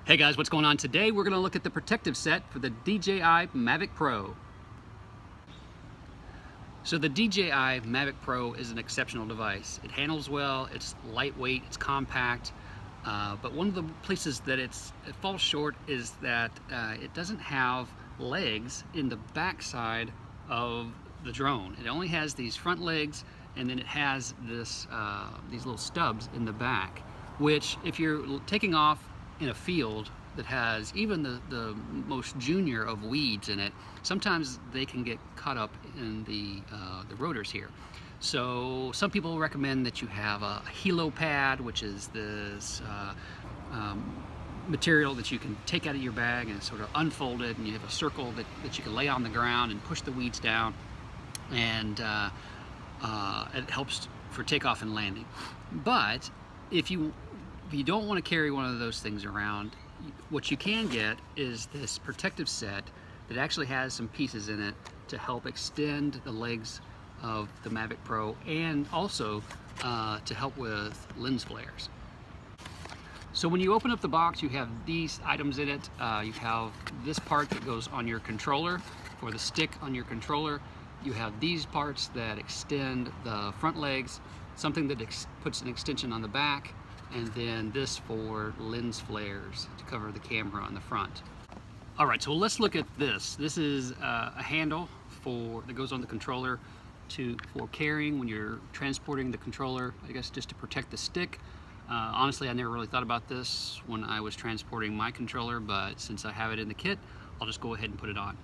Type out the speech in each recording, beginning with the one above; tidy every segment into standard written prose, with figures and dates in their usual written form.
Hey guys, what's going on? Today we're going to look at the protective set for the DJI Mavic Pro. So the DJI Mavic Pro is an exceptional device. It handles well, it's lightweight, it's compact, but one of the places that it falls short is that it doesn't have legs in the back side of the drone. It only has these front legs, and then it has these little stubs in the back, which if you're taking off in a field that has even the most junior of weeds in it, sometimes they can get caught up in the rotors here. So some people recommend that you have a helo pad, which is this material that you can take out of your bag and sort of unfold it, and you have a circle that you can lay on the ground and push the weeds down, and it helps for takeoff and landing. But if you don't want to carry one of those things around, what you can get is this protective set that actually has some pieces in it to help extend the legs of the Mavic Pro, and also to help with lens flares. So when you open up the box, you have these items in it. You have this part that goes on your controller, for the stick on your controller. You have these parts that extend the front legs, something that puts an extension on the back, and then this for lens flares to cover the camera on the front. All right, so let's look at this. This is a handle that goes on the controller for carrying when you're transporting the controller, I guess just to protect the stick. Honestly, I never really thought about this when I was transporting my controller, but since I have it in the kit, I'll just go ahead and put it on.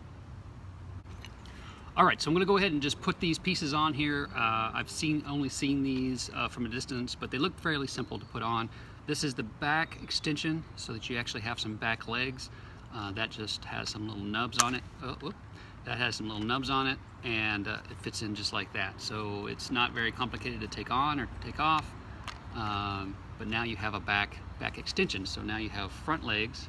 All right, so I'm going to go ahead and just put these pieces on here. I've only seen these from a distance, but they look fairly simple to put on. This is the back extension, so that you actually have some back legs. That just has some little nubs on it. That has some little nubs on it, and it fits in just like that. So it's not very complicated to take on or take off. But now you have a back extension. So now you have front legs,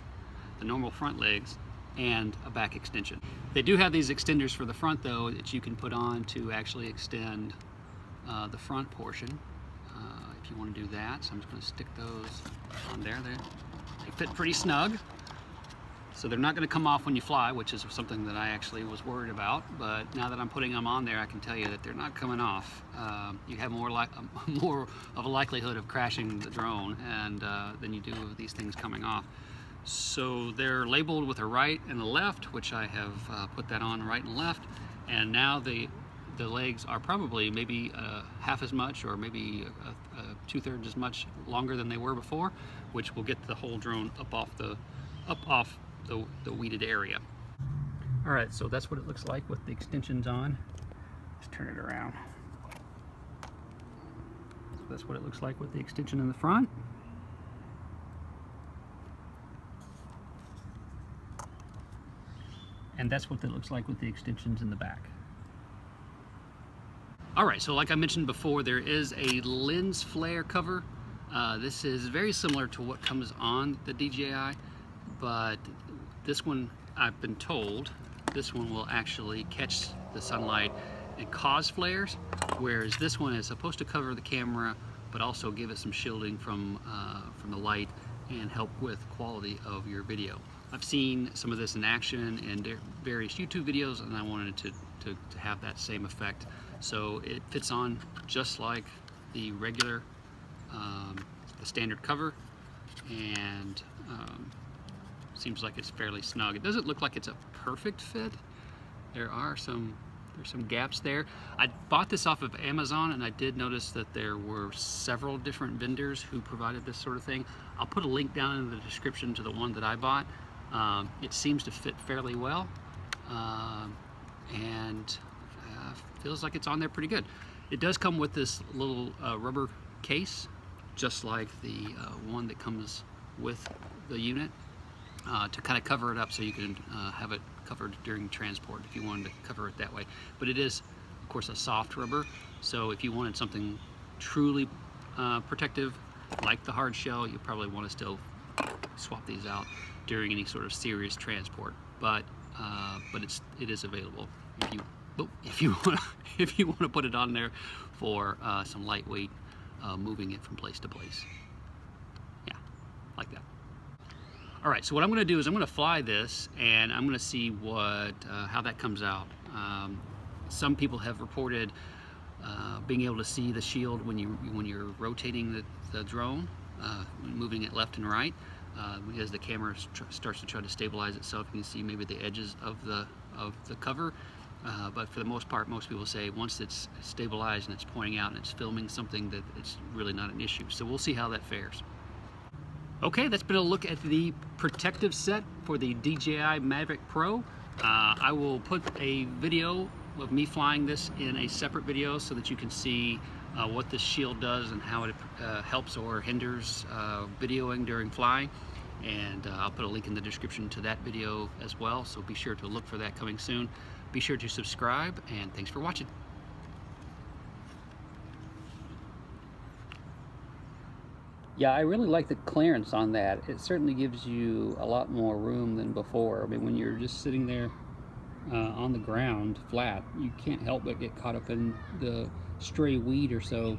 the normal front legs, and a back extension. They do have these extenders for the front though that you can put on to actually extend the front portion if you want to do that. So I'm just going to stick those on there. They fit pretty snug, so they're not going to come off when you fly, which is something that I actually was worried about. But now that I'm putting them on there, I can tell you that they're not coming off. You have more of a likelihood of crashing the drone than you do of these things coming off. So they're labeled with a right and a left, which I have put that on right and left, and now the legs are probably maybe half as much, or maybe 2/3 as much longer than they were before, which will get the whole drone up off the weeded area. All right, so that's what it looks like with the extensions on. Just turn it around. So that's what it looks like with the extension in the front. And that's what it looks like with the extensions in the back. All right, so like I mentioned before, there is a lens flare cover. This is very similar to what comes on the DJI, but this one, I've been told, this one will actually catch the sunlight and cause flares, whereas this one is supposed to cover the camera, but also give it some shielding from the light and help with quality of your video. I've seen some of this in action in various YouTube videos, and I wanted to have that same effect. So it fits on just like the regular, the standard cover, and seems like it's fairly snug. It doesn't look like it's a perfect fit. There's some gaps there. I bought this off of Amazon, and I did notice that there were several different vendors who provided this sort of thing. I'll put a link down in the description to the one that I bought. It seems to fit fairly well, and feels like it's on there pretty good. It does come with this little rubber case, just like the one that comes with the unit, to kind of cover it up so you can have it covered during transport if you wanted to cover it that way. But it is, of course, a soft rubber, so if you wanted something truly protective, like the hard shell, you probably want to still swap these out during any sort of serious transport. But it is available if you want to put it on there for some lightweight moving it from place to place. Yeah, like that. All right, so what I'm going to do is I'm going to fly this, and I'm going to see what how that comes out. Some people have reported being able to see the shield when you're rotating the drone, moving it left and right, because the camera starts to try to stabilize itself. You can see maybe the edges of the cover, but for the most part, most people say once it's stabilized and it's pointing out and it's filming something, that it's really not an issue. So we'll see how that fares. Okay, that's been a look at the protective set for the DJI Mavic Pro. I will put a video of me flying this in a separate video so that you can see what this shield does and how it helps or hinders videoing during flying. And I'll put a link in the description to that video as well, so be sure to look for that coming soon. Be sure to subscribe, and thanks for watching. Yeah, I really like the clearance on that. It certainly gives you a lot more room than before. I mean, when you're just sitting there on the ground flat, you can't help but get caught up in the stray weed or so.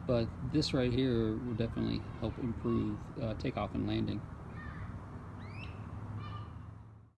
But this right here will definitely help improve takeoff and landing.